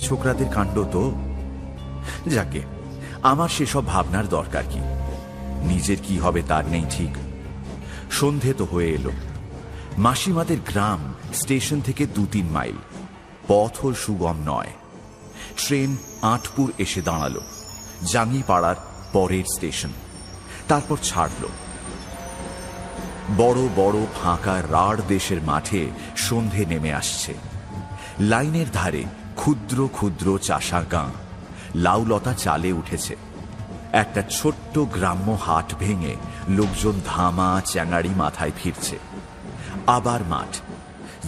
ছোকরাদের কাণ্ড তো। যাকে, আমার সেসব ভাবনার দরকার কি? নিজের কি হবে তার নেই ঠিক। সন্ধে তো হয়ে এলো। মাসিমাদের গ্রাম স্টেশন থেকে 2-3 মাইল, পথও সুগম নয়। ট্রেন আটপুর এসে দাঁড়ালো, জাঙ্গিপাড়ার পরের স্টেশন। তারপর ছাড়ল। বড় বড় ফাঁকা রাঢ় দেশের মাঠে সন্ধে নেমে আসছে। লাইনের ধারে ক্ষুদ্র ক্ষুদ্র চাষা গাঁ, লাউলতা চালে উঠেছে। একটা ছোট্ট গ্রাম্য হাট ভেঙে লোকজন ধামা চ্যাঙাড়ি মাথায় ফিরছে। আবার মাঠ,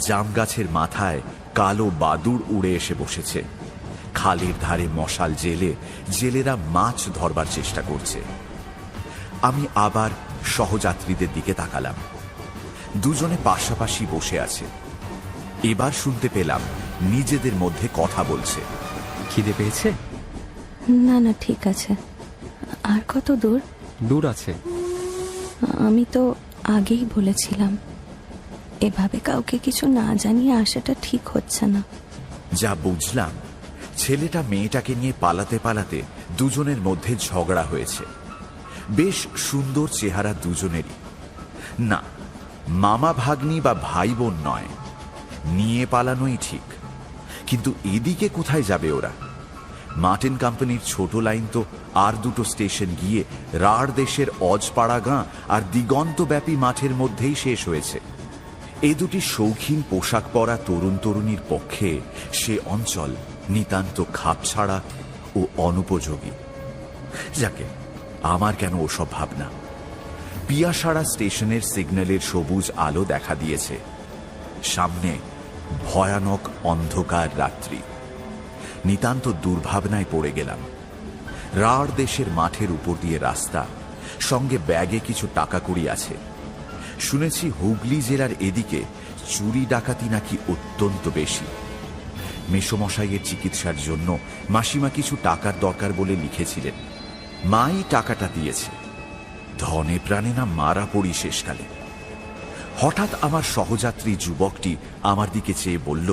জাম গাছের মাথায় কালো বাদুড় উড়ে এসে বসেছে। খালের ধারে মশাল জেলে জেলেরা মাছ ধরবার চেষ্টা করছে। আমি আবার সহযাত্রীদের দিকে তাকালাম। দুজনে পাশাপাশি বসে আছে। এবার শুনতে পেলাম নিজেদের মধ্যে কথা বলছে। খিদে পেয়েছে? না না, ঠিক আছে। আর কত দূর? দূর আছে। আমি তো আগেই বলেছিলাম, এভাবে কাউকে কিছু না জানিয়ে আসাটা ঠিক হচ্ছে না। যা বুঝলাম, ছেলেটা মেয়েটাকে নিয়ে পালাতে পালাতে দুজনের মধ্যে ঝগড়া হয়েছে। বেশ সুন্দর চেহারা দুজনেরই। না, মামা ভাগ্নি বা ভাই বোন নয়, নিয়ে পালানোই ঠিক। কিন্তু এদিকে কোথায় যাবে ওরা? মার্টিন কোম্পানির ছোট লাইন তো আর দুটো স্টেশন গিয়ে রাঢ় দেশের অজপাড়া গাঁ আর দিগন্তব্যাপী মাঠের মধ্যেই শেষ হয়েছে। এ দুটি শৌখিন পোশাক পরা তরুণ তরুণীর পক্ষে সে অঞ্চল নিতান্ত খাপছাড়া ও অনুপযোগী। যাকে, আমার কেন ওসব ভাবনা? পিয়াসাড়া স্টেশনের সিগন্যালের সবুজ আলো দেখা দিয়েছে। সামনে ভয়ানক অন্ধকার রাত্রি। নিতান্ত দুর্ভাবনায় পড়ে গেলাম। রাঢ় দেশের মাঠের উপর দিয়ে রাস্তা, সঙ্গে ব্যাগে কিছু টাকা কড়ি আছে। শুনেছি হুগলি জেলার এদিকে চুরি ডাকাতি নাকি অত্যন্ত বেশি। মেসোমশাইয়ের চিকিৎসার জন্য মাসিমা কিছু টাকার দরকার বলে লিখেছিলেন। মাই টাকাটা দিয়েছে। ধনে প্রাণে না মারা পড়ি শেষকালে। হঠাৎ আমার সহযাত্রী যুবকটি আমার দিকে চেয়ে বলল,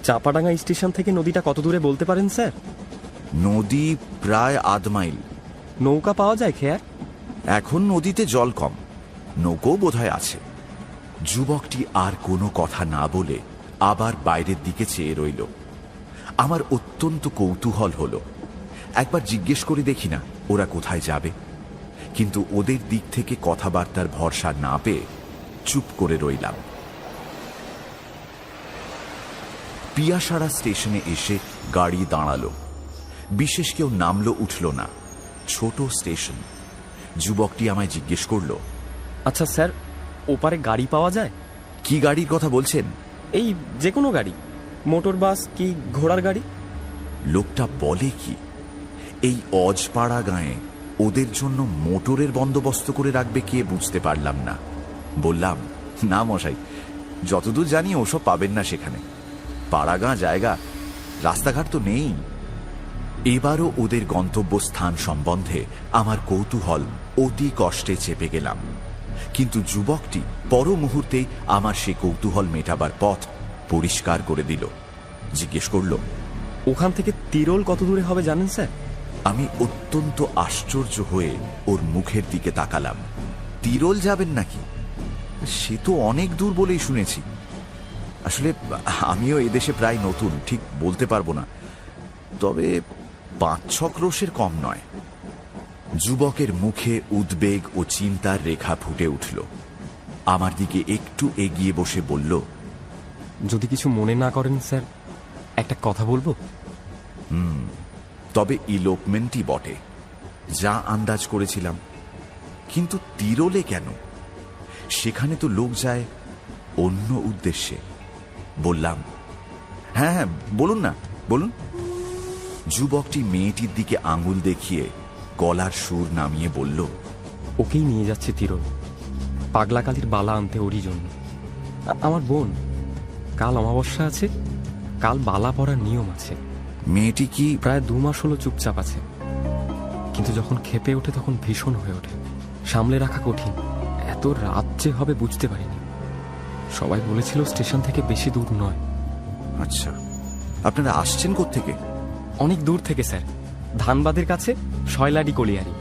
চাপাডাঙ্গা স্টেশন থেকে নদীটা কত দূরে বলতে পারেন স্যার? নদী প্রায় 1/2 মাইল। নৌকা পাওয়া যায় খেয়ার? এখন নদীতে জল কম, নৌকো বোধহয় আছে। যুবকটি আর কোনো কথা না বলে আবার বাইরের দিকে চেয়ে রইল। আমার অত্যন্ত কৌতূহল হলো, একবার জিজ্ঞেস করে দেখি না ওরা কোথায় যাবে। কিন্তু ওদের দিক থেকে কথাবার্তার ভরসা না পেয়ে চুপ করে রইলাম। পিয়াসাড়া স্টেশনে এসে গাড়ি দাঁড়ালো। বিশেষ কেউ নামলো উঠল না। ছোট স্টেশন। যুবকটি আমায় জিজ্ঞেস করল, আচ্ছা স্যার, ওপারে গাড়ি পাওয়া যায়? কি গাড়ির কথা বলছেন? এই যে কোনো গাড়ি, মোটর বাস কি ঘোড়ার গাড়ি? লোকটা বলে কি, এই অজপাড়া গাঁয়ে ওদের জন্য মোটরের বন্দোবস্ত করে রাখবে কে বুঝতে পারলাম না। বললাম, না মশাই, যতদূর জানি ওসব পাবেন না সেখানে। পাড়াগাঁ জায়গা, রাস্তাঘাট তো নেই। এবারও ওদের গন্তব্যস্থান সম্বন্ধে আমার কৌতূহল অতি কষ্টে চেপে গেলাম। কিন্তু যুবকটি পর মুহূর্তেই আমার সে কৌতূহল মেটাবার পথ পরিষ্কার করে দিল। জিজ্ঞেস করল, ওখান থেকে তিরোল কত দূরে হবে জানেন স্যার? আমি অত্যন্ত আশ্চর্য হয়ে ওর মুখের দিকে তাকালাম। তিরোল যাবেন নাকি? সে তো অনেক দূর বলেই শুনেছি। আসলে আমিও এদেশে প্রায় নতুন, ঠিক বলতে পারবো না, তবে 5-6 ক্রোশের কম নয়। যুবকের মুখে উদ্বেগ ও চিন্তার রেখা ফুটে উঠল। আমার দিকে একটু এগিয়ে বসে বলল, যদি কিছু মনে না করেন স্যার, একটা কথা বলবো? তবে ইলোপমেন্টই বটে, যা আন্দাজ করেছিলাম। কিন্তু তিরোলে কেন? সেখানে তো লোক যায় অন্য উদ্দেশ্যে। বললাম, হ্যাঁ হ্যাঁ, বলুন না, বলুন। যুবকটি মেয়েটির দিকে আঙুল দেখিয়ে গলার সুর নামিয়ে বলল, ওকেই নিয়ে যাচ্ছে তিরোল, পাগলা কালীর বালা আনতে ওরই জন্য। আমার বোন, কাল অমাবস্যা আছে, কাল বালা পরার নিয়ম আছে। মেয়েটি কি? প্রায় 2 মাস হলো চুপচাপ আছে, কিন্তু যখন ক্ষেপে ওঠে তখন ভীষণ হয়ে ওঠে। সামলে রাখা কঠিন। এত রাত যে হবে বুঝতে পারিনি। সবাই বলেছিল স্টেশন থেকে বেশি দূর নয়। আচ্ছা, আপনারা আসছেন কোত্থেকে? অনেক দূর থেকে স্যার, ধানবাদের কাছে শয়লাডি কলিয়ারি।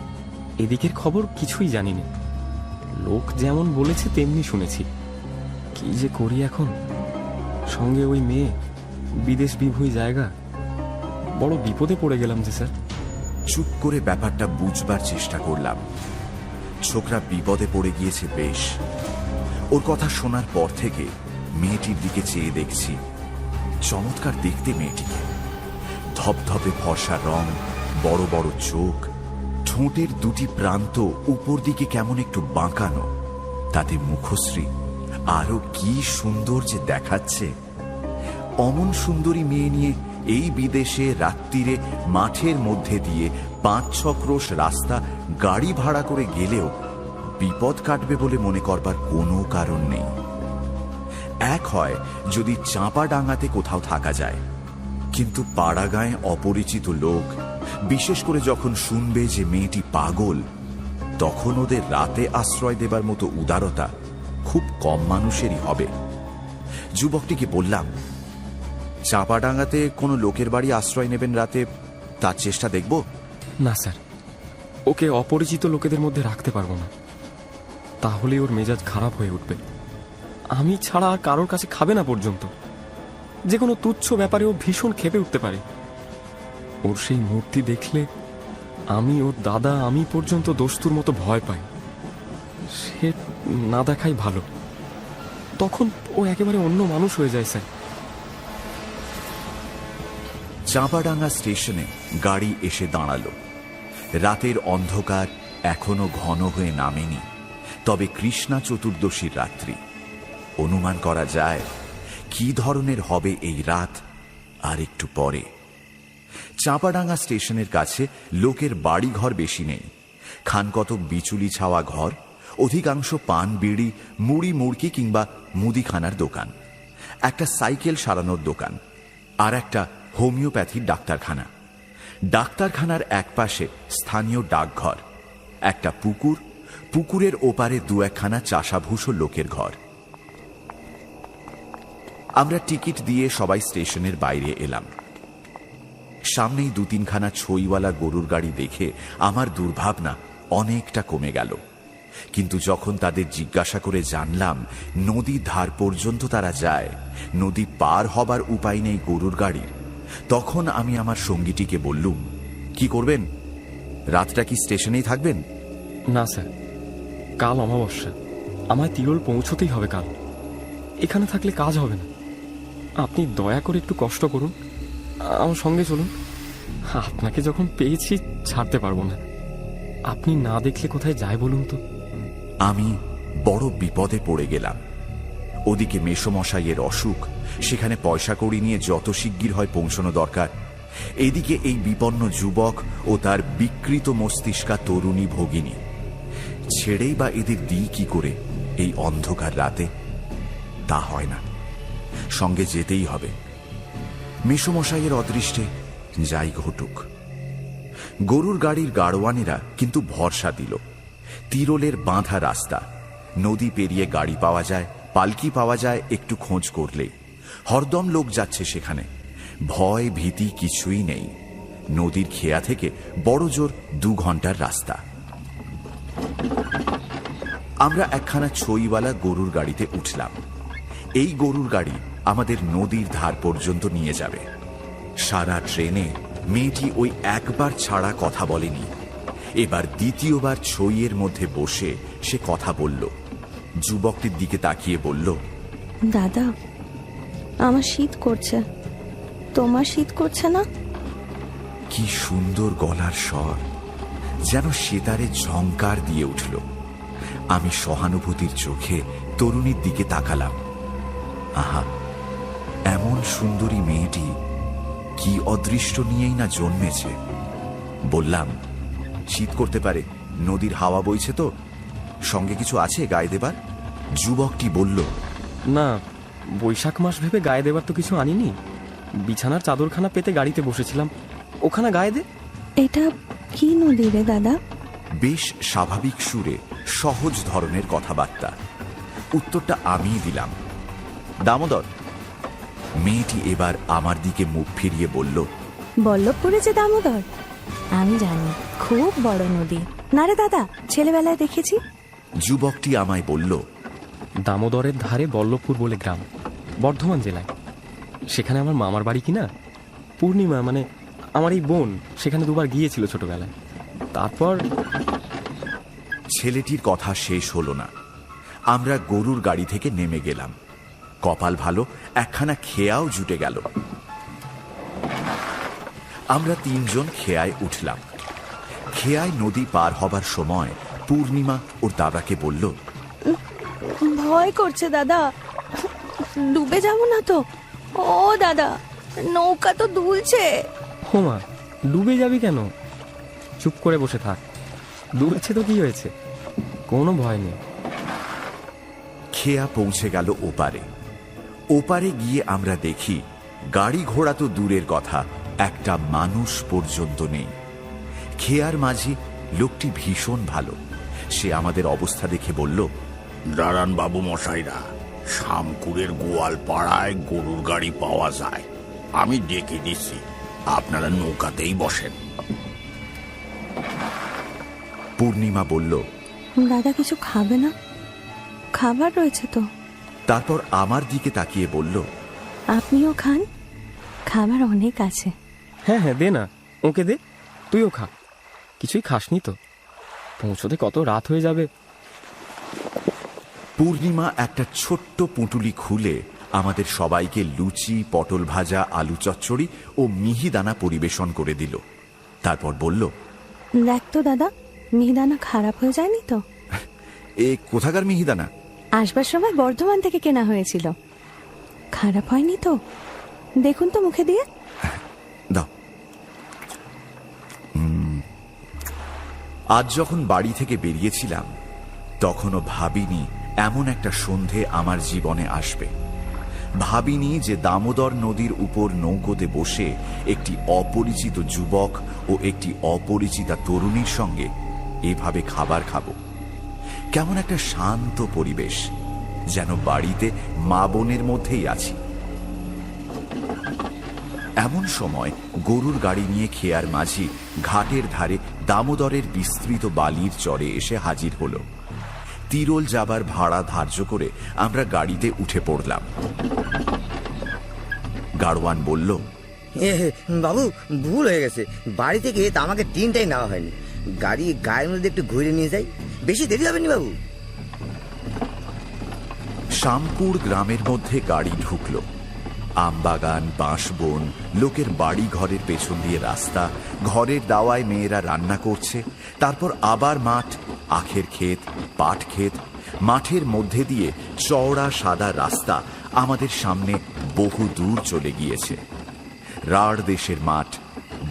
এদিকের খবর কিছুই জানিনি। লোক যেমন বলেছে তেমনি শুনেছি। কি যে করি এখন, সঙ্গে ওই মেয়ে, বিদেশ বিভূই জায়গা, বড় বিপদে পড়ে গেলাম যে স্যার। চুপ করে ব্যাপারটা বুঝবার চেষ্টা করলাম। ছোকরা বিপদে পড়ে গিয়েছে বেশ। ওর কথা শোনার পর থেকে মেয়েটির দিকে চেয়ে দেখছি। চমৎকার দেখতে মেয়েটিকে, ধপধপে ফর্সা রং, বড় বড় চোখ, ঠোঁটের দুটি প্রান্ত উপর দিকে কেমন একটু বাঁকানো, তাতে মুখশ্রী আরো কি সুন্দর যে দেখাচ্ছে। অমন সুন্দরী মেয়ে নিয়ে এই বিদেশে রাত্রিরে মাঠের মধ্যে দিয়ে 5-6 ক্রোশ রাস্তা গাড়ি ভাড়া করে গেলেও বিপদ কাটবে বলে মনে করবার কোনো কারণ নেই। এক হয় যদি চাঁপাডাঙ্গাতে কোথাও থাকা যায়, কিন্তু পাড়াগাঁয়ে অপরিচিত লোক, বিশেষ করে যখন শুনবে যে মেয়েটি পাগল, তখন ওদের রাতে আশ্রয় দেবার মতো উদারতা খুব কম মানুষেরই হবে। যুবকটিকে বললাম, চাঁপাডাঙ্গাতে কোনো লোকের বাড়ি আশ্রয় নেবেন রাতে, তার চেষ্টা দেখব? না স্যার, ওকে অপরিচিত লোকেদের মধ্যে রাখতে পারবো না। তাহলে ওর মেজাজ খারাপ হয়ে উঠবে। আমি ছাড়া আর কারোর কাছে খাবে না পর্যন্ত। যে কোনো তুচ্ছ ব্যাপারে ও ভীষণ ক্ষেপে উঠতে পারে। ওর সেই মূর্তি দেখলে আমি, ওর দাদা, আমি পর্যন্ত দস্তুর মতো ভয় পাই। সে না দেখাই ভালো, তখন ও একেবারে অন্য মানুষ হয়ে যায় স্যার। চাঁপাডাঙ্গা স্টেশনে গাড়ি এসে দাঁড়ালো। রাতের অন্ধকার এখনো ঘন হয়ে নামেনি, তবে কৃষ্ণা চতুর্দশীর রাত্রি। অনুমান করা যায় কি ধরনের হবে এই রাত আর একটু পরে। চাঁপাডাঙ্গা স্টেশনের কাছে লোকের বাড়ি ঘর বেশি নেই। খানকতক বিচুলি ছাওয়া ঘর, অধিকাংশ পান বিড়ি, মুড়ি মুড়কি কিংবা মুদিখানার দোকান, একটা সাইকেল সারানোর দোকান, আর একটা হোমিওপ্যাথির ডাক্তারখানা। ডাক্তারখানার একপাশে স্থানীয় ডাকঘর, একটা পুকুর, পুকুরের ওপারে 2-1খানা চাষাভুষো লোকের ঘর। আমরা টিকিট দিয়ে সবাই স্টেশনের বাইরে এলাম। সামনেই 2-3খানা ছইওয়ালা গরুর গাড়ি দেখে আমার দুর্ভাবনা অনেকটা কমে গেল। কিন্তু যখন তাদের জিজ্ঞাসা করে জানলাম নদীর ধার পর্যন্ত তারা যায়, নদী পার হবার উপায় নেই গরুর গাড়ির, তখন আমি আমার সঙ্গীটিকে বললুম, কি করবেন? রাতটা কি স্টেশনেই থাকবেন? না স্যার, কাল অমাবস্যা, আমায় তিরোল পৌঁছতেই হবে কাল। এখানে থাকলে কাজ হবে না। আপনি দয়া করে একটু কষ্ট করুন, আমার সঙ্গে চলুন। আপনাকে যখন পেয়েছি ছাড়তে পারবো না। আপনি না দেখলে কোথায় যায় বলুন তো? আমি বড় বিপদে পড়ে গেলাম। ওদিকে মেসোমশাইয়ের অসুখ, সেখানে পয়সা কড়ি নিয়ে যত শিগগির হয় পৌঁছানো দরকার। এদিকে এই বিপন্ন যুবক ও তার বিকৃত মস্তিষ্কা তরুণী ভগিনী, ছেড়েই বা এদের দিই কি করে এই অন্ধকার রাতে? তা হয় না, সঙ্গে যেতেই হবে। মেসোমশাইয়ের অদৃষ্টে যাই ঘটুক। গরুর গাড়ির গাড়োয়ানেরা কিন্তু ভরসা দিল। তিরোলের বাঁধা রাস্তা, নদী পেরিয়ে গাড়ি পাওয়া যায়, পালকি পাওয়া যায় একটু খোঁজ করলেই। হরদম লোক যাচ্ছে সেখানে, ভয় ভীতি কিছুই নেই। নদীর খেয়া থেকে বড় জোর 2 ঘন্টার রাস্তা। আমরা একখানা ছইওয়ালা গরুর গাড়িতে উঠলাম। এই গরুর গাড়ি আমাদের নদীর ধার পর্যন্ত নিয়ে যাবে। সারা ট্রেনে মেয়েটি ওই একবার ছাড়া কথা বলেনি। এবার দ্বিতীয়বার ছইয়ের মধ্যে বসে সে কথা বলল। যুবকটির দিকে তাকিয়ে বলল, দাদা, আমার শীত করছে, তোমার শীত করছে না? কি সুন্দর গলার স্বর, যেন সেতারে ঝংকার দিয়ে উঠল। আমি সহানুভূতির চোখে তরুণীর দিকে তাকালাম। আহা, এমন সুন্দরী মেয়েটি কি অদৃষ্ট নিয়েই না জন্মেছে। বললাম, শীত করতে পারে, নদীর হাওয়া বইছে তো, সঙ্গে কিছু আছে গায়ে দেবার? যুবকটি বলল, না, বৈশাখ মাস ভেবে গায়ে দেবার তো কিছু আনিনি। বিছানার চাদরখানা পেতে গাড়িতে বসেছিলাম, ওখানে গায়ে দে। এটা কি নদী রে দাদা? বেশ স্বাভাবিক সুরে সহজ ধরনের কথাবার্তা। উত্তরটা আমিই দিলাম, দামোদর। মেয়েটি এবার আমার দিকে মুখ ফিরিয়ে বলল, বল্লভপুরে যে দামোদর, আমি জানি, খুব বড় নদী। না রে দাদা, ছেলেবেলায় দেখেছি। যুবকটি আমায় বলল, দামোদরের ধারে বল্লভপুর বলে গ্রাম, বর্ধমান জেলায়। সেখানে আমার মামার বাড়ি কিনা। পূর্ণিমা মানে আমার এই বোন সেখানে দুবার গিয়েছিল ছোটবেলায়। তারপর ছেলেটির কথা শেষ হলো না। আমরা গরুর গাড়ি থেকে নেমে গেলাম। কপাল ভালো, একখানা খেয়াও জুটে গেল। আমরা 3 জন খেয়ায় উঠলাম। খেয়ায় নদী পার হবার সময় পূর্ণিমা ওর দাদাকে বলল, ভয় করছে দাদা, ডুবে যাব না তো? ও দাদা, নৌকা তো দুলছে। হোমা, ডুবে যাবি কেন? চুপ করে বসে থাক, দুলছে তো কি হয়েছে, কোনো ভয় নেই। খেয়া পৌঁছে গেল ওপারে। ওপারে গিয়ে আমরা দেখি গাড়ি ঘোড়া তো দূরের কথা, একটা মানুষ পর্যন্ত নেই। খেয়ার মাঝি লোকটি ভীষণ ভালো। সে আমাদের অবস্থা দেখে বলল, দাঁড়ান বাবু মশাইরা, শামকুড়ের গোয়াল পাড়ায় গরুর গাড়ি পাওয়া যায়, আমি ডেকে দিচ্ছি, আপনারা নৌকাতেই বসেন। পূর্ণিমা বলল, দাদা কিছু খাবে না? খাবার রয়েছে তো। তারপর আমার দিকে তাকিয়ে বলল, আপনিও খান, খাবার অনেক আছে। হ্যাঁ হ্যাঁ, দে না, ওকে দে, তুইও খা। কিছুই খাসনি তো, পৌঁছতে কত রাত হয়ে যাবে। পূর্ণিমা একটা ছোট্ট পুঁটুলি খুলে আমাদের সবাইকে লুচি, পটল ভাজা, আলু চচ্চড়ি ও মিহিদানা পরিবেশন করে দিল। তারপর বলল, দেখ তো দাদা, মিহিদানা খারাপ হয়ে যায়নি তো? এ কোথাকার মিহিদানা? আসবার সময় বর্ধমান থেকে কেনা হয়েছিল। খারাপ হয়নি তো? দেখুন তো মুখে দিয়ে। দাও। আজ যখন বাড়ি থেকে বেরিয়েছিলাম, তখনও ভাবিনি এমন একটা সন্ধে আমার জীবনে আসবে। ভাবিনি যে দামোদর নদীর উপর নৌকোতে বসে একটি অপরিচিত যুবক ও একটি অপরিচিতা তরুণীর সঙ্গে এভাবে খাবার খাবো। কেমন একটা শান্ত পরিবেশ, যেন বাড়িতে মা বোনের মধ্যেই আছি। এমন সময় গরুর গাড়ি নিয়ে খেয়ার মাঝি ঘাটের ধারে দামোদরের বিস্তৃত বালির চরে এসে হাজির হলো। তিরোল যাবার ভাড়া ধার্য করে আমরা গাড়িতে উঠে পড়লাম। গাড়োয়ান বলল, বাবু ভুল হয়ে গেছে, বাড়ি থেকে তা আমাকে তিনটাই নেওয়া হয়নি। গাড়ি গায়ের মধ্যে একটু ঘুরে নিয়ে যাই, বেশি দেরি হবে নি বাবু। শামপুর গ্রামের মধ্যে গাড়ি ঢুকলো। আমবাগান, বাঁশবন, লোকের বাড়ি ঘরের পেছন দিয়ে রাস্তা, ঘরের দাওয়ায় মেয়েরা রান্না করছে, তারপর আবার মাঠ, আখের ক্ষেত, পাট ক্ষেত। মাঠের মধ্যে দিয়ে চওড়া সাদা রাস্তা আমাদের সামনে বহু দূর চলে গিয়েছে। রাঢ় দেশের মাঠ,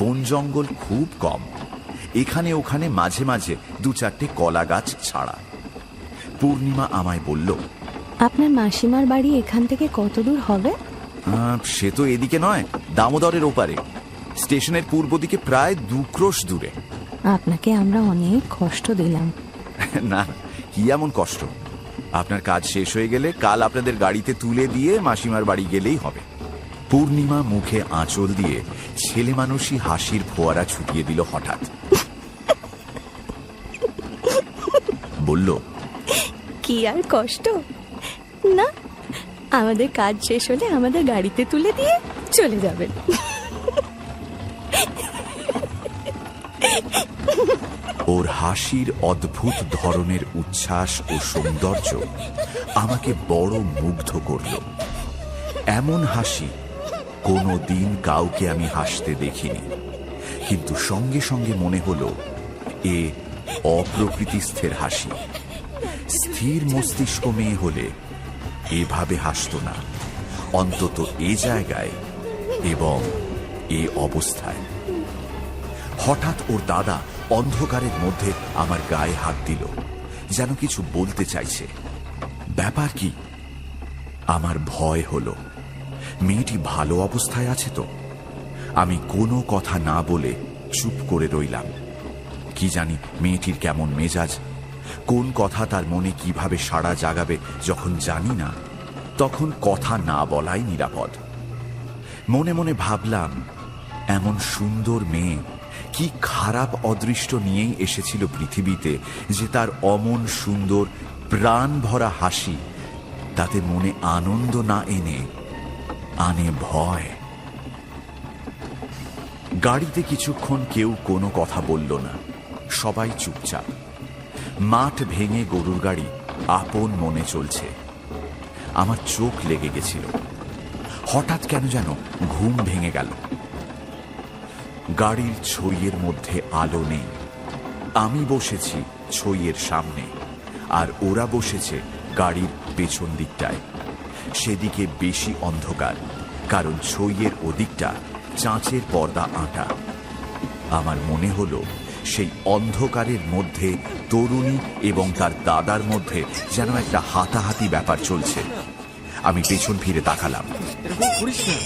বন জঙ্গল খুব কম, এখানে ওখানে মাঝে মাঝে 2-4টে কলা গাছ ছাড়া। পূর্ণিমা আমায় বলল, আপনার মাসিমার বাড়ি এখান থেকে কত দূর হবে? সে তো এদিকে নয়, দামোদরের ওপারে, স্টেশনের পূর্ব দিকে প্রায় 2 ক্রোশ দূরে। আপনাকে আমরা অনেক কষ্ট দিলাম। না, কি এমন কষ্ট? আপনার কাজ শেষ হয়ে গেলে কাল আপনাদের গাড়িতে তুলে দিয়ে মাসিমার বাড়ি গেলেই হবে। পূর্ণিমা মুখে আঁচল দিয়ে ছেলে মানুষই হাসির ফোয়ারা ছুটিয়ে দিল হঠাৎ। বলল, কি আর কষ্ট? না, আমাদের কাজ শেষ হলে আমাদের গাড়িতে তুলে দিয়ে চলে যাবেন। ওর হাসির অদ্ভুত ধরনের উচ্ছ্বাস ও সৌন্দর্য আমাকে বড় মুগ্ধ করল। এমন হাসি কোনো দিন কাউকে আমি হাসতে দেখিনি, কিন্তু সঙ্গে সঙ্গে মনে হলো এ অপ্রকৃতিস্থের হাসি। স্থির মস্তিষ্ক মেয়ে হলে এভাবে হাসত না, অন্তত এ জায়গায় এবং এ অবস্থায়। হঠাৎ ওর দাদা অন্ধকারের মধ্যে আমার গায়ে হাত দিল, যেন কিছু বলতে চাইছে। ব্যাপার কি? আমার ভয় হলো, মেয়েটি ভালো অবস্থায় আছে তো? আমি কোনো কথা না বলে চুপ করে রইলাম। কি জানি মেয়েটির কেমন মেজাজ, কোন কথা তার মনে কিভাবে সাড়া জাগাবে যখন জানি না, তখন কথা না বলাই নিরাপদ। মনে মনে ভাবলাম, এমন সুন্দর মেয়ে কি খারাপ অদৃষ্ট নিয়েই এসেছিল পৃথিবীতে যে তার অমন সুন্দর প্রাণ ভরা হাসি তাতে মনে আনন্দ না এনে আনে ভয়। গাড়িতে কিছুক্ষণ কেউ কোনো কথা বলল না, সবাই চুপচাপ। মাঠ ভেঙে গরুর গাড়ি আপন মনে চলছে। আমার চোখ লেগে গেছিল। হঠাৎ কেন যেন ঘুম ভেঙে গেল। গাড়ির ছইয়ের মধ্যে আলো নেই। আমি বসেছি ছইয়ের সামনে, আর ওরা বসেছে গাড়ির পেছন দিকটায়। সেদিকে বেশি অন্ধকার, কারণ ছইয়ের ওদিকটা চাঁচের পর্দা আঁটা। আমার মনে হলো সেই অন্ধকারের মধ্যে তরুণী এবং তার দাদার মধ্যে যেন একটা হাতাহাতি ব্যাপার চলছে। আমি পেছন ফিরে তাকালাম। এরকম করিস না,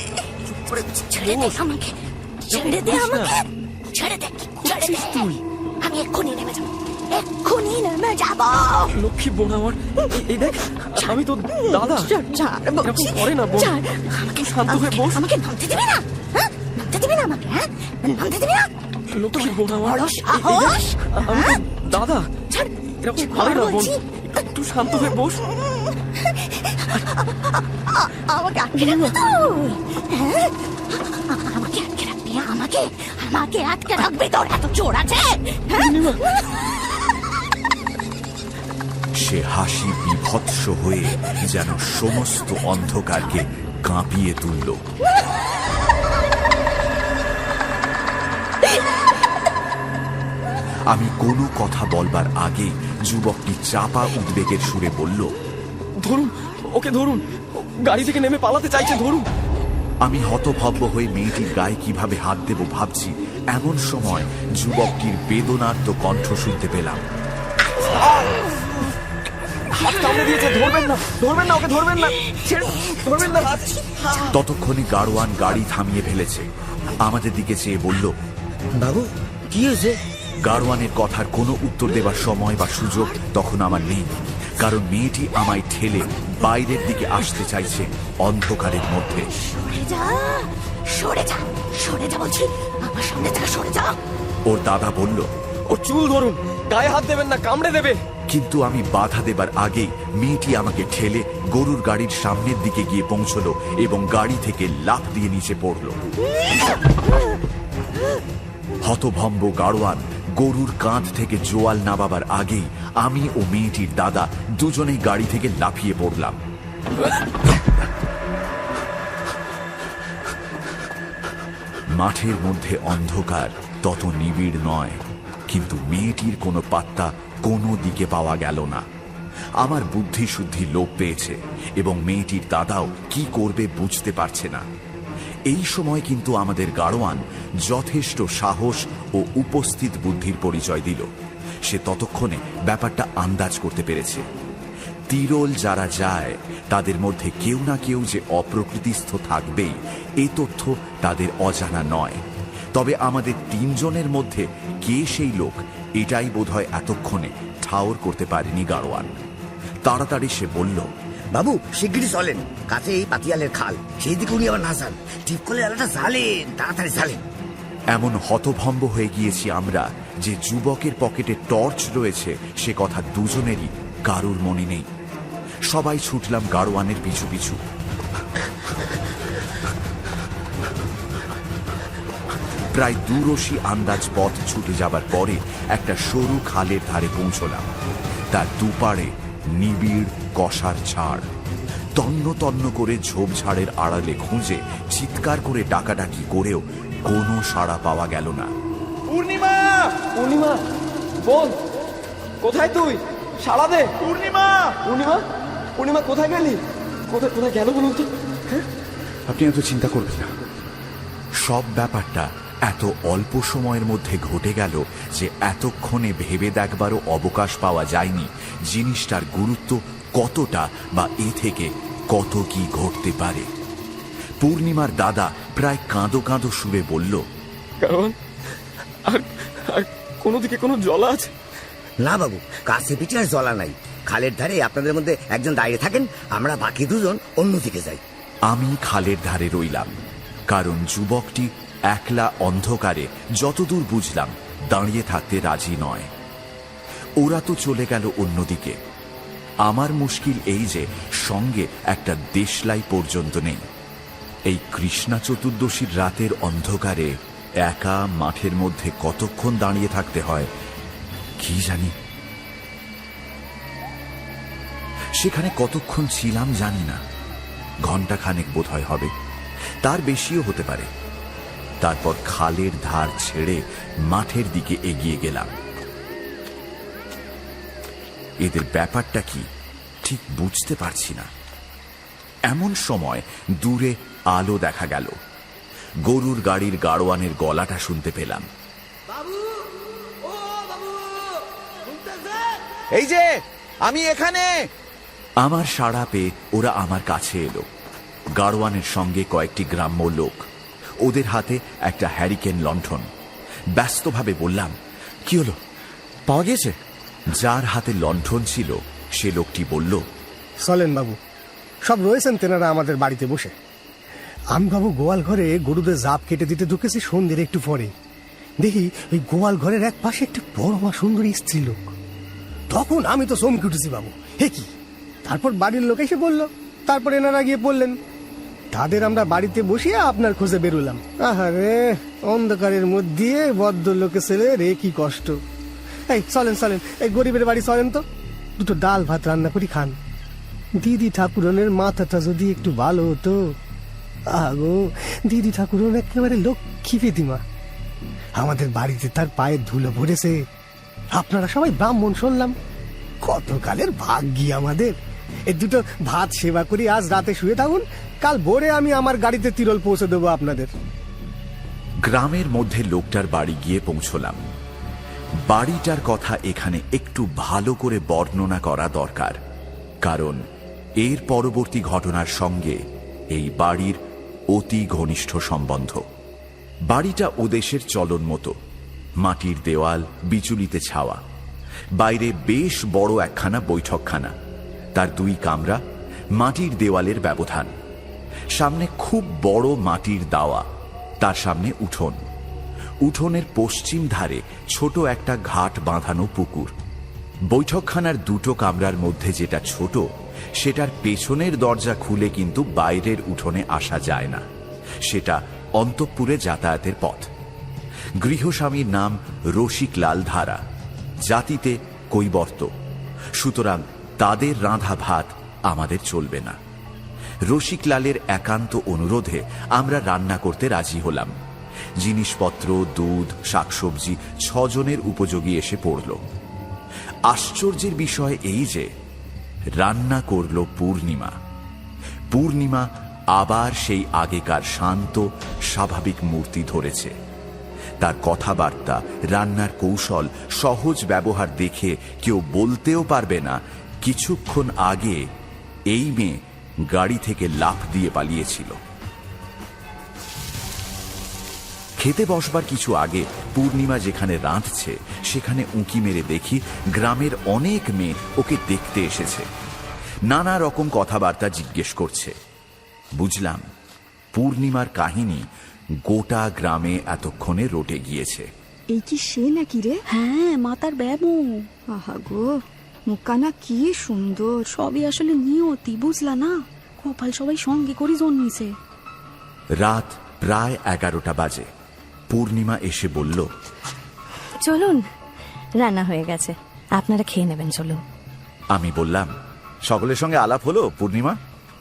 চুপ করে ছেড়ে দে আমাকে, ছেড়ে দে আমাকে, ছেড়ে দে, ছেড়ে দে। তুই আমি এক্ষুনি নেমে যাবো, এক্ষুনি নেমে যাবো। লক্ষ্মী বোন আমার, এই দেখ আমি তো দাদা। এরকম করে না বোন, তুই শান্ত হয়ে বস। আমাকে নামতে দিবি না? হ্যাঁ, নামতে দিবি না আমাকে? হ্যাঁ, নামতে দিবি না? লক্ষ্মী বোন আমার, বড় এই দেখ, সাহস! আমি তো দাদা। ছাড়, এরকম করে না বোন, বলছি। একটু শান্ত হয়ে বস। আমাকে আটকে রাখবি তুই? হ্যাঁ? আমাকে আটকে রাখবি? আমাকে আটকে রাখবি? তোর এত জোর আছে? হ্যাঁ? সে হাসি বিভৎস হয়ে যেন সমস্ত অন্ধকারকে কাঁপিয়ে তুলল। আমি কোনো কথা বলবার আগে যুবকটি চাপা উদ্বেগের সুরে বলল, ধরুন ওকে, ধরুন। গাড়ি থেকে নেমে পালাতে চাইছে, ধরুন। আমি হতভম্ব হয়ে মেয়েটির গায়ে কিভাবে হাত দেব ভাবছি, এমন সময় যুবকটির বেদনার্ত কণ্ঠ শুনতে পেলাম। হাত কামড়ে দিয়েছে, ধরবেন না, ধরবেন না, ওকে ধরবেন না, ছেড়ে, ধরবেন না হাত। ততক্ষণে গাড়োয়ান গাড়ি থামিয়ে ফেলেছে। আমাদের দিকে চেয়ে বলল, বাবু কি হয়েছে? গাড়োয়ানের কথার কোনো উত্তর দেবার সময় বা সুযোগ তখন আমার নেই, কারণ মেয়েটি আমায় ঠেলে বাইরের দিকে আসতে চাইছে অন্ধকারের মধ্যে। সরে যা, সরে যা, সরে যা বলছি, আমার সামনে থেকে সরে যা। ওর দাদা বলল, ওর চুল ধরুন, গায়ে হাত দেবেন না, কামড়ে দেবে। কিন্তু আমি বাধা দেবার আগেই মেয়েটি আমাকে ঠেলে গরুর গাড়ির সামনের দিকে গিয়ে পৌঁছলো এবং গাড়ি থেকে লাফ দিয়ে নিচে পড়ল। হতভম্ব গাড়োয়ান গরুর কাঁধ থেকে জোয়াল নামাবার আগেই আমি ও মেয়েটির দাদা দুজনেই গাড়ি থেকে লাফিয়ে পড়লাম। মাঠের মধ্যে অন্ধকার তত নিবিড় নয়, কিন্তু মেয়েটির কোনো পাত্তা কোনো দিকে পাওয়া গেল না। আমার বুদ্ধি শুদ্ধি লোপ পেয়েছে এবং মেয়েটির দাদাও কি করবে বুঝতে পারছে না। এই সময় কিন্তু আমাদের গাড়োয়ান যথেষ্ট সাহস ও উপস্থিত বুদ্ধির পরিচয় দিল। সে ততক্ষণে ব্যাপারটা আন্দাজ করতে পেরেছে। তিরোল যারা যায় তাদের মধ্যে কেউ না কেউ যে অপ্রকৃতিস্থ থাকবেই, এই তথ্য তাদের অজানা নয়। তবে আমাদের তিনজনের মধ্যে কে সেই লোক, এটাই বোধহয় এতক্ষণে ঠাওর করতে পারেনি গাড়োয়ান। তাড়াতাড়ি সে বলল, বাবু শিগগিরই চলেন, কাছে এই পাতিয়ালের খাল, সেই দিকে উনি আবার না যান। টিপ করলে আলাটা জ্বালেন, তাড়াতাড়ি জ্বালেন। এমন হতভম্ব হয়ে গিয়েছি আমরা যে যুবকের পকেটে টর্চ রয়েছে সে কথা দুজনেরই কারুর মনে নেই। সবাই ছুটলাম গাড়োয়ানের পিছু পিছু। প্রায় 2 আন্দাজ পথ ছুটে যাবার পরে একটা সরু খালের ধারে পৌঁছলাম। তার দুপাড়ে নিবিড় কষার ছাড়। তন্ন তন্ন করে ঝোপঝাড়ের আড়ালে খুঁজে চিৎকার করে ডাকাডাকি করেও কোনো সাড়া পাওয়া গেল না। পূর্ণিমা, পূর্ণিমা বোন, কোথায় তুই? সাড়া দে। পূর্ণিমা, পূর্ণিমা, পূর্ণিমা কোথায় গেলি? কোথায় কোথায় গেল বলুন তো? আপনি এত চিন্তা করবেন না। সব ব্যাপারটা এত অল্প সময়ের মধ্যে ঘটে গেল যে এতক্ষণে ভেবে দেখবারও অবকাশ পাওয়া যায়নি জিনিসটার গুরুত্ব কতটা বা এ থেকে কত কি ঘটতে পারে। পূর্ণিমার দাদা প্রায় কাঁদো কাঁদো সুরে বলল, কারণ আর আর কোনো দিকে কোনো জল আছে? না বাবু, কাছে পিঠে আর জ্বলা নাই। খালের ধারে আপনাদের মধ্যে একজন দাঁড়িয়ে থাকেন, আমরা বাকি দুজন অন্যদিকে যাই। আমি খালের ধারে রইলাম। কারণ যুবকটি একলা অন্ধকারে যতদূর বুঝলাম দাঁড়িয়ে থাকতে রাজি নয়। ওরা তো চলে গেল অন্যদিকে। আমার মুশকিল এই যে সঙ্গে একটা দেশলাই পর্যন্ত নেই। এই কৃষ্ণা চতুর্দশীর রাতের অন্ধকারে একা মাঠের মধ্যে কতক্ষণ দাঁড়িয়ে থাকতে হয় কি জানি। সেখানে কতক্ষণ ছিলাম জানি না, ঘণ্টাখানেক বোধহয় হবে, তার বেশিও হতে পারে। তারপর খালের ধার ছেড়ে মাঠের দিকে এগিয়ে গেলাম। এদের ব্যাপারটা কি ঠিক বুঝতে পারছি না। এমন সময় দূরে আলো দেখা গেল। গরুর গাড়ির গাড়োয়ানের গলাটা শুনতে পেলাম। এই যে আমি এখানে। আমার সাড়া পেয়ে ওরা আমার কাছে এলো। গাড়োয়ানের সঙ্গে কয়েকটি গ্রাম্য লোক, ওদের হাতে একটা হ্যারিকেন লণ্ঠন। ব্যস্তভাবে বললাম, কি হলো, পাওয়া গেছে? যার হাতে লণ্ঠন ছিল সে লোকটি বলল, চলেন বাবু, সব রয়েছেন তেনারা আমাদের বাড়িতে বসে। আমি বাবু গোয়াল ঘরে গরুদের জাপ কেটে দিতে ঢুকেছি সন্ধ্যের একটু পরে। দেখি ওই গোয়াল ঘরের এক পাশে একটা বড় মা সুন্দরী স্ত্রী লোক। তখন আমি তো চমকে উঠেছি বাবু, হে কি! তারপর বাড়ির লোক এসে বলল, তারপর এনারা গিয়ে পড়লেন। তাদের আমরা বাড়িতে বসিয়ে আপনার খোঁজে বেরোলাম। আহারে, অন্ধকারের মধ্যে বদ্ধ লোকে ছেলে রে, কি কষ্ট। এই চলেন চলেন, এই গরিবের বাড়ি চলেন তো, দুটো ডাল ভাত রান্না করি খান। দিদি ঠাকুরনের মাথাটা যদি একটু ভালো হতো। আগো, দিদি ঠাকুরন একেবারে লক্ষ্মী পেতিমা। আমাদের বাড়িতে তার পায়ের ধুলো ভরেছে। আপনারা সবাই ব্রাহ্মণ শুনলাম, কতকালের ভাগ্যি আমাদের। এই দুটো ভাত সেবা করি, আজ রাতে শুয়ে থাকুন, কাল ভোরে আমি আমার গাড়িতে তিরল পৌঁছে দেবো আপনাদের। গ্রামের মধ্যে লোকটার বাড়ি গিয়ে পৌঁছলাম। বাড়িটার কথা এখানে একটু ভালো করে বর্ণনা করা দরকার, কারণ এর পরবর্তী ঘটনার সঙ্গে এই বাড়ির অতি ঘনিষ্ঠ সম্বন্ধ। বাড়িটা ওদেশের চলন মতো, মাটির দেওয়াল, বিচুলিতে ছাওয়া। বাইরে বেশ বড় একখানা বৈঠকখানা, তার 2 কামরা, মাটির দেওয়ালের ব্যবধান। সামনে খুব বড় মাটির দাওয়া, তার সামনে উঠোন। উঠোনের পশ্চিম ধারে ছোট একটা ঘাট বাঁধানো পুকুর। বৈঠকখানার 2 কামরার মধ্যে যেটা ছোট, সেটার পেছনের দরজা খুলে কিন্তু বাইরের উঠোনে আসা যায় না। সেটা অন্তঃপুরে যাতায়াতের পথ। গৃহস্বামীর নাম রসিকলাল ধারা, জাতিতে কৈবর্ত। সুতরাং তাদের রাঁধা ভাত আমাদের চলবে না। রসিকলালের একান্ত অনুরোধে আমরা রান্না করতে রাজি হলাম। জিনিসপত্র, দুধ, শাকসবজি 6 জনের উপযোগী এসে পড়ল। আশ্চর্যের বিষয় এই যে রান্না করল পূর্ণিমা। পূর্ণিমা আবার সেই আগেকার শান্ত স্বাভাবিক মূর্তি ধরেছে। তার কথাবার্তা, রান্নার কৌশল, সহজ ব্যবহার দেখে কেউ বলতেও পারবে না কিছুক্ষণ আগে এই মেয়ে গাড়ি থেকে লাফ দিয়ে পালিয়েছিল। খেতে বসবার কিছু আগে পূর্ণিমা যেখানে রাঁধছে সেখানে উঁকি মেরে দেখি গ্রামের অনেক মেয়ে ওকে দেখতে এসেছে। নানা রকম কথাবার্তা জিজ্ঞেস করছে। বুঝলাম পূর্ণিমার কাহিনী গোটা গ্রামে এতক্ষণে রটে গিয়েছে। এই কি সে নাকি রে? হ্যাঁ, মাতার ব্যামো। আহা গো, মুখানা কি সুন্দর। সবই আসলে নিয়তি, বুঝলা না? কপাল সবাই সঙ্গে করে জন্মিছে। রাত প্রায় 11টা বাজে। পূর্ণিমা এসে বলল, চলুন, রান্না হয়ে গেছে, আপনারা খেয়ে নেবেন, চলুন। আমি বললাম, সকলের সঙ্গে আলাপ হলো পূর্ণিমা?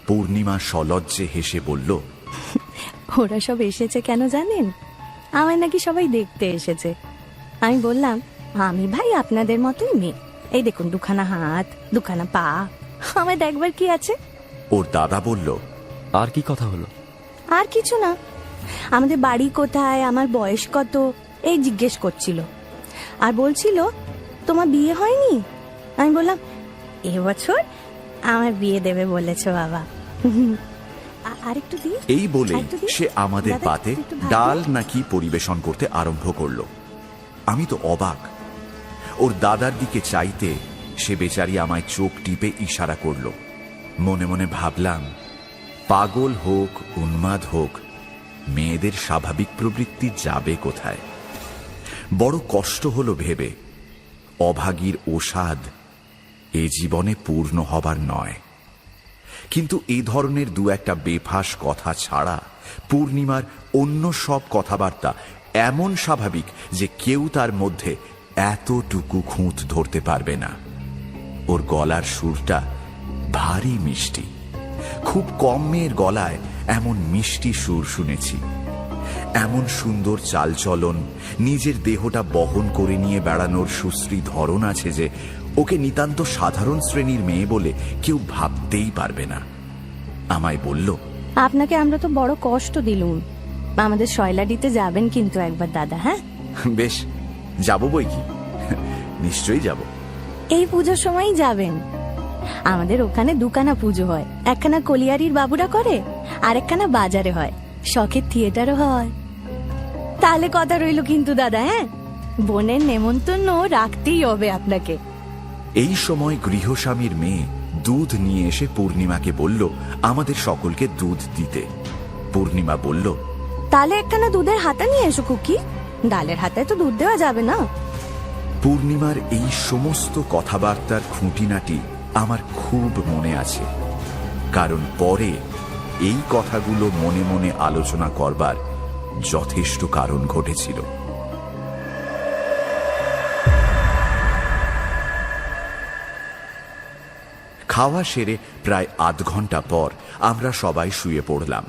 পূর্ণিমা সলজ্জে হেসে বলল, ওরা সব এসেছে কেন জানেন? আমায় নাকি সবাই দেখতে এসেছে। আমি বললাম, আমি ভাই আপনাদের মতোই মেয়ে, এই দেখুন 2খানা হাত, 2খানা পা, আমায় দেখবার কি আছে? ওর দাদা বলল, আর কি কথা হলো? আর কিছু না, আমাদের বাড়ি কোথায়, আমার বয়স কত, এই জিজ্ঞেস করছিল। আর বলছিল, তোমার বিয়ে হয়নি? আমি বললাম, এবছর আমার বিয়ে দেবে বলেছ বাবা। আরেকটু দিই। এই বলে আরেকটু দিই? সে আমাদের দাদা, পাতে একটু ভাত ডাল দিই? নাকি পরিবেশন করতে আরম্ভ করলো। আমি তো অবাক। ওর দাদার দিকে চাইতে সে বেচারি আমায় চোখ টিপে ইশারা করলো। মনে মনে ভাবলাম, পাগল হোক, উন্মাদ হোক, মেয়েদের স্বাভাবিক প্রবৃত্তি যাবে কোথায়? বড় কষ্ট হলো ভেবে অভাগীর ওষাদ এ জীবনে পূর্ণ হবার নয়। কিন্তু এই ধরনের দু একটা বেফাস কথা ছাড়া পূর্ণিমার অন্য সব কথাবার্তা এমন স্বাভাবিক যে কেউ তার মধ্যে এতটুকু খুঁত ধরতে পারবে না। ওর গলার সুরটা ভারী মিষ্টি। খুব কম মেয়ের গলায় এমন মিষ্টি সুর শুনেছি। এমন সুন্দর চালচলন, নিজের দেহটা বহন করে নিয়ে বেড়ানোর সুশ্রী ধরন আছে যে ওকে নিতান্ত সাধারণ শ্রেণীর মেয়ে বলে কেউ ভাবতেই পারবে না। আমায় বলল, আপনাকে আমরা তো বড় কষ্ট দিলুম, আমাদের শয়লাডিতে যাবেন কিন্তু একবার দাদা। হ্যাঁ বেশ, যাব বই কি, নিশ্চয়ই যাব। এই পুজোর সময়ই যাবেন। আমাদের ওখানে দুখানা পুজো হয়, একখানা কলিয়ারির বাবুরা করে আর একখানা বাজারে হয়, শখের থিয়েটারও হয়। তাহলে কথা রইল কিন্তু দাদা। হ্যাঁ, বোনের নেমন্তন্ন রাখতেই হবে আপনাকে। এই সময় গৃহস্বামীর মেয়ে দুধ নিয়ে এসে পূর্ণিমাকে বলল আমাদের সকলকে দুধ দিতে। পূর্ণিমা বলল, তাহলে একখানা দুধের হাতা নিয়ে এসো কুকি, ডালের হাতায় তো দুধ দেওয়া যাবে না। পূর্ণিমার এই সমস্ত কথাবার্তার খুঁটিনাটি আমার খুব মনে আছে, কারণ পরে এই কথাগুলো মনে মনে আলোচনা করবার যথেষ্ট কারণ ঘটেছিল। খাওয়া সেরে প্রায় আধ ঘন্টা পর আমরা সবাই শুয়ে পড়লাম।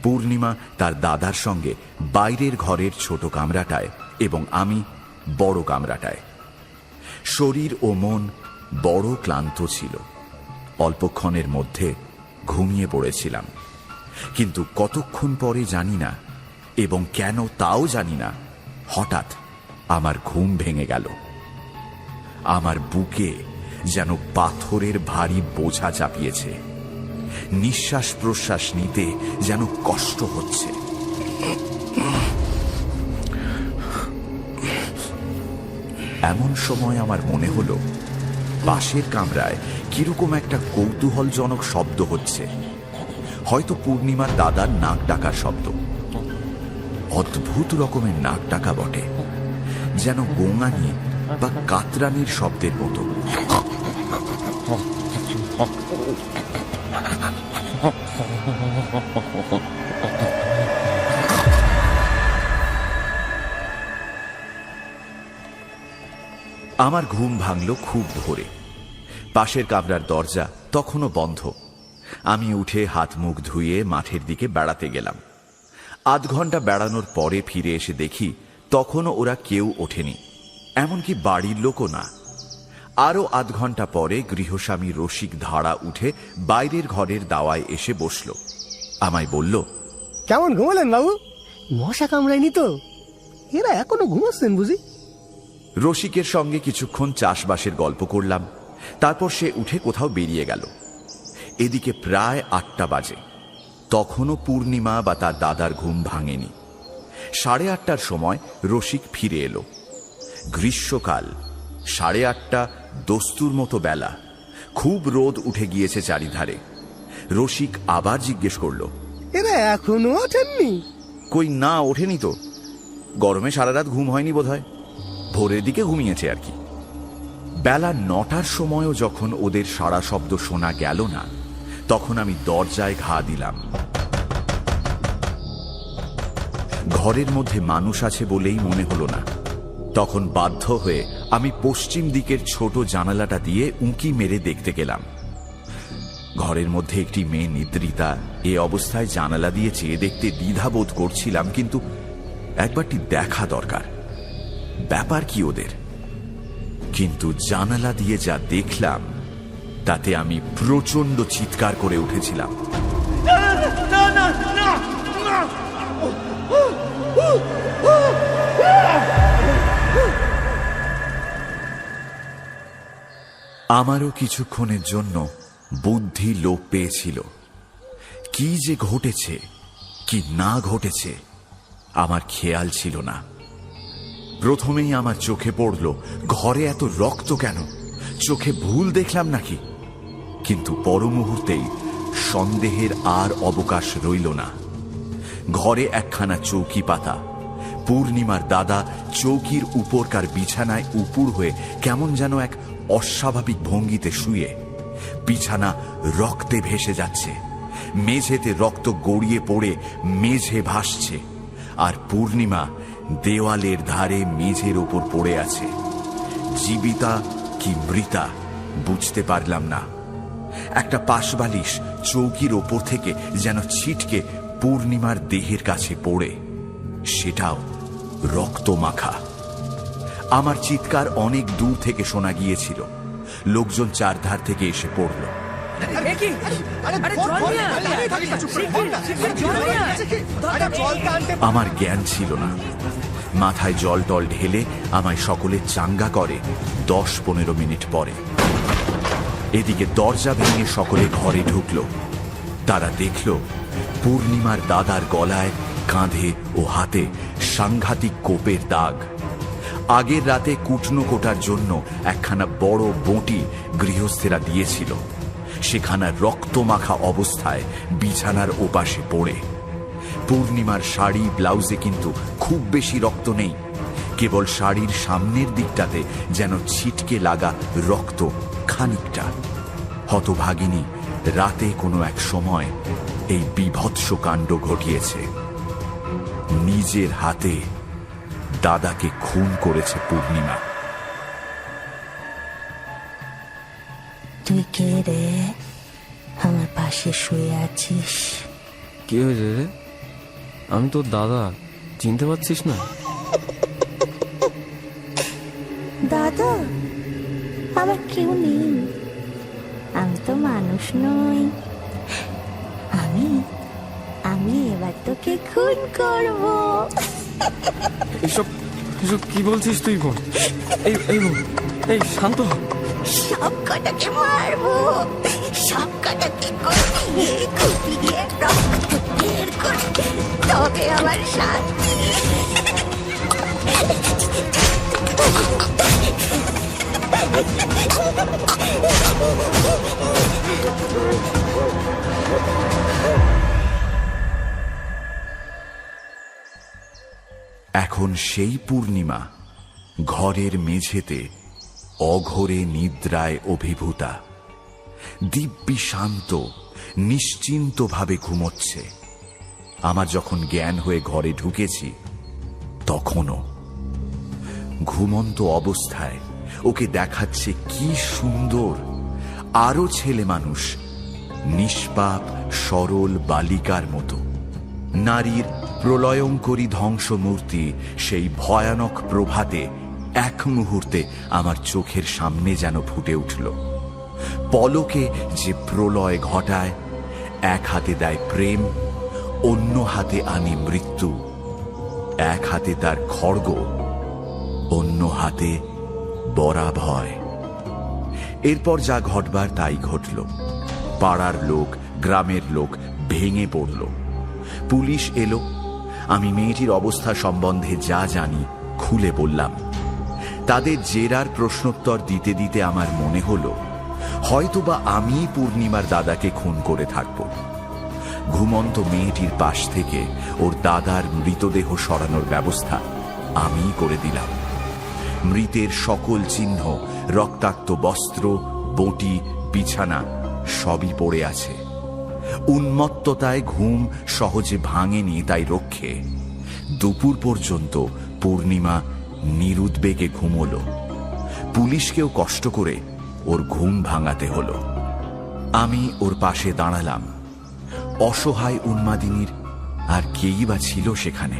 পূর্ণিমা তার দাদার সঙ্গে বাইরের ঘরের ছোট কামরাটায় এবং আমি বড় কামরাটায়। শরীর ও মন বড় ক্লান্ত ছিল। অল্পক্ষণের মধ্যে ঘুমিয়ে পড়েছিলাম, কিন্তু কতক্ষণ পরে জানি না, এবং কেন তাও জানি না, হঠাৎ আমার ঘুম ভেঙে গেল। আমার বুকে যেন পাথরের ভারী বোঝা চাপিয়েছে। নিঃশ্বাস প্রশ্বাস নিতে যেন কষ্ট হচ্ছে। এমন সময় আমার মনে হলো পাশের কামরায় কিরকম একটা কৌতূহলজনক শব্দ হচ্ছে। হয়তো পূর্ণিমার দাদার নাক ডাকার শব্দ। অদ্ভুত রকমের নাক ডাকা বটে, যেন গোঙানি বা কাতরানির শব্দের মতো। আমার ঘুম ভাঙল খুব ভোরে। পাশের কামরার দরজা তখনও বন্ধ। আমি উঠে হাত মুখ ধুয়ে মাঠের দিকে বেড়াতে গেলাম। আধ ঘন্টা বেড়ানোর পরে ফিরে এসে দেখি তখনও ওরা কেউ ওঠেনি, এমনকি বাড়ির লোকও না। আরো আধ ঘন্টা পরে গৃহস্বামী রসিক ধাড়া উঠে বাইরের ঘরের দাওয়ায় এসে বসল। আমায় বলল, কেমন ঘুমালেন বাবু? মশা কামড়ায়নি তো? এরা এখনো ঘুমাচ্ছেন বুঝি? রসিকের সঙ্গে কিছুক্ষণ চাষবাসের গল্প করলাম। তারপর সে উঠে কোথাও বেরিয়ে গেল। এদিকে প্রায় 8টা বাজে। তখনও পূর্ণিমা বা তার দাদার ঘুম ভাঙেনি। 8:30টার সময় রসিক ফিরে এলো। গ্রীষ্মকাল, 8:30 দস্তুর মতো বেলা। খুব রোদ উঠে গিয়েছে চারিধারে। রসিক আবার জিজ্ঞেস করল, এরা এখনো ওঠেননি? কই না, ওঠেনি তো। গরমে সারা রাত ঘুম হয়নি বোধহয়, ভোরের দিকে ঘুমিয়েছে আর কি। বেলা 9টার সময়ও যখন ওদের সাড়া শব্দ শোনা গেল না, তখন আমি দরজায় ঘা দিলাম। ঘরের মধ্যে মানুষ আছে বলেই মনে হলো না। তখন বাধ্য হয়ে আমি পশ্চিম দিকের ছোট জানালাটা দিয়ে উঁকি মেরে দেখতে গেলাম। ঘরের মধ্যে একটি মেয়ে নিদ্রিতা। এ অবস্থায় জানালা দিয়ে চেয়ে দেখতে দ্বিধাবোধ করছিলাম, কিন্তু একবারটি দেখা দরকার, ব্যাপার কি ওদের। কিন্তু জানালা দিয়ে যা দেখলাম তাতে আমি প্রচন্ড চিৎকার করে উঠেছিলাম। আমারও কিছুক্ষণের জন্য বুদ্ধি লোপ পেয়েছিল। কি যে ঘটেছে কি না ঘটেছে আমার খেয়াল ছিল না। প্রথমেই আমার চোখে পড়ল ঘরে এত রক্ত কেন? চোখে ভুল দেখলাম নাকি? কিন্তু পর মুহূর্তেই সন্দেহের আর অবকাশ রইল না। ঘরে একখানা চৌকি পাতা। পূর্ণিমার দাদা চৌকির উপরকার বিছানায় উপুড় হয়ে কেমন যেন এক অস্বাভাবিক ভঙ্গিতে শুয়ে। বিছানা রক্তে ভেসে যাচ্ছে, মেঝেতে রক্ত গড়িয়ে পড়ে মেঝে ভাসছে, আর পূর্ণিমা দেওয়ালের ধারে মেঝের ওপর পড়ে আছে। জীবিতা কি মৃতা বুঝতে পারলাম না। একটা পাশবালিশ চৌকির ওপর থেকে যেন ছিটকে পূর্ণিমার দেহের কাছে পড়ে, সেটাও রক্ত মাখা। আমার চিৎকার অনেক দূর থেকে শোনা গিয়েছিল। লোকজন চারধার থেকে এসে পড়ল। আমার জ্ঞান ছিল না। মাথায় জল টল ঢেলে আমায় সকলে চাঙ্গা করে 10-15 মিনিট পরে। এদিকে দরজা ভেঙে সকলে ঘরে ঢুকল। তারা দেখল পূর্ণিমার দাদার গলায়, কাঁধে ও হাতে সাংঘাতিক কোপের দাগ। আগের রাতে কুটনো কোটার জন্য একখানা বড় বঁটি গৃহস্থেরা দিয়েছিল, সেখানা রক্তমাখা অবস্থায় বিছানার ওপাশে পড়ে। পূর্ণিমার শাড়ি ব্লাউজে কিন্তু খুব বেশি রক্ত নেই, কেবল শাড়ির সামনের দিকটাতে যেন ছিটকে লাগা রক্ত খানিকটা। হতভাগিনী রাতে কোনো এক সময় এই বীভৎস কাণ্ড ঘটিয়েছে। নিজের হাতে দাদাকে খুন করেছে পূর্ণিমা। তুই কে রে? আমার পাশে শুয়ে আছিস। কি হয়েছে রে? আমি তোর দাদা, চিনতে পারছিস না? দাদা, আমার কেউ নেই। আমি তো মানুষ নই। আমি এবার তোকে খুন করব। এসব এসব কি বলছিস তুই বোন? এই বোন, এই শান্ত হ। সব কটাকে মারবো, সব কটাকে কুপিয়ে রক্ত বের করে, তবে আমার শান্তি। এখন সেই পূর্ণিমা ঘরের মেঝেতে অঘোরে নিদ্রায় অভিভূতা, দিব্যি শান্ত নিশ্চিন্তভাবে ঘুমোচ্ছে। আমার যখন জ্ঞান হয়ে ঘরে ঢুকেছি, তখনও ঘুমন্ত অবস্থায় ওকে দেখাচ্ছে কি সুন্দর আরো ছেলে মানুষ, নিষ্পাপ সরল বালিকার মতো। নারীর প্রলয়ঙ্করী ধ্বংসমূর্তি সেই ভয়ানক প্রভাতে এক মুহূর্তে আমার চোখের সামনে যেন ফুটে উঠল। পলকে যে প্রলয় ঘটায়, এক হাতে দেয় প্রেম, অন্য হাতে আনে মৃত্যু। এক হাতে তার খড়গ, অন্য হাতে বরাভয়। এরপর যা ঘটবার তাই ঘটল। পাড়ার লোক, গ্রামের লোক ভেঙে পড়ল। পুলিশ এলো। আমি মেয়েটির অবস্থা সম্বন্ধে যা জানি খুলে বললাম। তাদের জেরার প্রশ্নোত্তর দিতে দিতে আমার মনে হলো হয়তোবা আমি পূর্ণিমার দাদাকে খুন করে থাকব। ঘুমন্ত মেয়েটির পাশ থেকে ওর দাদার মৃতদেহ সরানোর ব্যবস্থা আমিই করে দিলাম। মৃতের সকল চিহ্ন, রক্তাক্ত বস্ত্র, বঁটি, বিছানা সবই পড়ে আছে। উন্মত্ততায় ঘুম সহজে ভাঙেনি, তাই রক্ষে দুপুর পর্যন্ত পূর্ণিমা নিরুদ্বেগে ঘুমোলো। পুলিশকেও কষ্ট করে ওর ঘুম ভাঙাতে হলো। আমি ওর পাশে দাঁড়ালাম। অসহায় উন্মাদিনীর আর কেই বা ছিল সেখানে?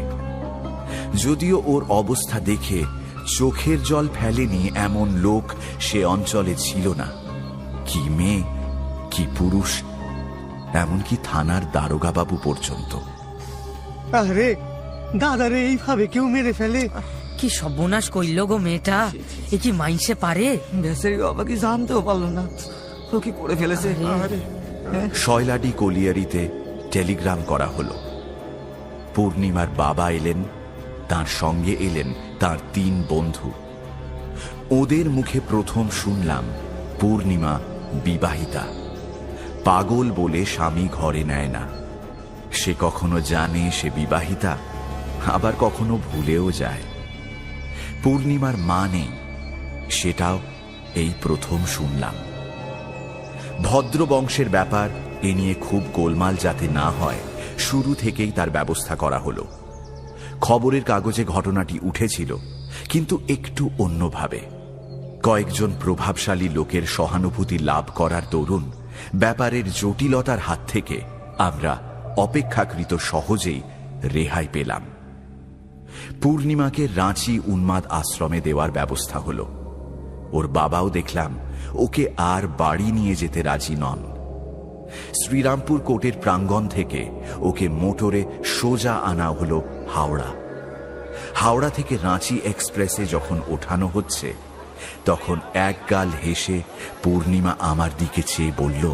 যদিও ওর অবস্থা দেখে চোখের জল ফেলেনি এমন লোক সে অঞ্চলে ছিল না। কি মেয়ে, কি পুরুষ, এমনকি থানার দারোগা বাবু পর্যন্ত। আরে দাদারে এইভাবে কেউ মেরে ফেলে? কি সর্বনাশ কইল গো মেয়েটা, এ কি মাইনসে পারে? ভেসের বাবা কি জানতেও পারলো না ও কি করে ফেলেছে। শয়লাডি কলিয়ারিতে টেলিগ্রাম করা হলো। পূর্ণিমার বাবা এলেন, তার সঙ্গে এলেন তার 3 বন্ধু। ওদের মুখে প্রথম শুনলাম পূর্ণিমা বিবাহিতা, পাগল বলে স্বামী ঘরে নেয় না। সে কখনো জানে সে বিবাহিতা, আবার কখনো ভুলেও যায়। পূর্ণিমার মা নেই, সেটাও এই প্রথম শুনলাম। ভদ্র বংশের ব্যাপার, এ নিয়ে খুব গোলমাল যাতে না হয় শুরু থেকেই তার ব্যবস্থা করা হলো। খবরের কাগজে ঘটনাটি উঠেছিল, কিন্তু একটু অন্যভাবে। কয়েকজন প্রভাবশালী লোকের সহানুভূতি লাভ করার দরুন ব্যাপারের জটিলতার হাত থেকে আমরা অপেক্ষাকৃত সহজেই রেহাই পেলাম। পূর্ণিমাকে রাঁচি উন্মাদ আশ্রমে দেওয়ার ব্যবস্থা হলো। ওর বাবাও দেখলাম ওকে আর বাড়ি নিয়ে যেতে রাজি নন। শ্রীরামপুর কোর্টের প্রাঙ্গণ থেকে ওকে মোটরে সোজা আনা হলো হাওড়া। হাওড়া থেকে রাঁচি এক্সপ্রেসে যখন ওঠানো হচ্ছে, তখন একগাল হেসে পূর্ণিমা আমার দিকে চেয়ে বলল,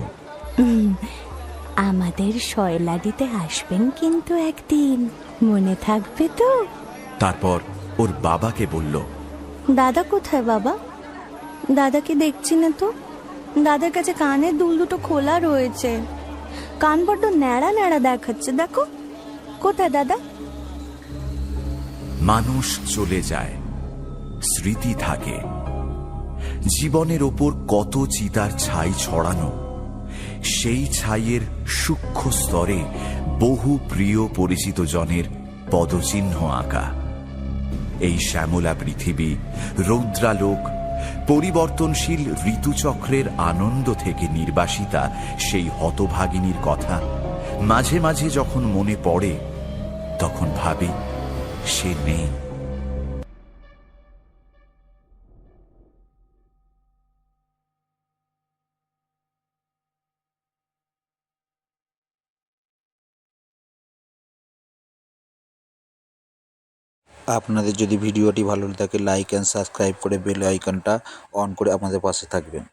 আমাদের শয়লাদিতে আসবেন কিন্তু একদিন, মনে থাকবে তো? তারপর ওর বাবাকে বলল, দাদা কোথায় বাবা? দাদাকে দেখছি না তো। দাদার কাছে কানের দুল দুটো খোলা রয়েছে, কান বড্ড ন্যাড়া ন্যাড়া দেখাচ্ছে, দেখো। কোথায় দাদা? মানুষ চলে যায়, স্মৃতি থাকে। জীবনের ওপর কত চিতার ছাই ছড়ানো, সেই ছাইয়ের সূক্ষ্ম স্তরে বহু প্রিয় পরিচিত জনের পদচিহ্ন আঁকা। এই শ্যামলা পৃথিবী, রৌদ্রালোক, পরিবর্তনশীল ঋতুচক্রের আনন্দ থেকে নির্বাসিতা সেই হতভাগিনীর কথা মাঝে মাঝে যখন মনে পড়ে, তখন ভাবি সে নেই। আপনাদের যদি ভিডিওটি ভালো লাগে লাইক অ্যান্ড সাবস্ক্রাইব করে বেল আইকনটা অন করে আমাদের পাশে থাকবেন।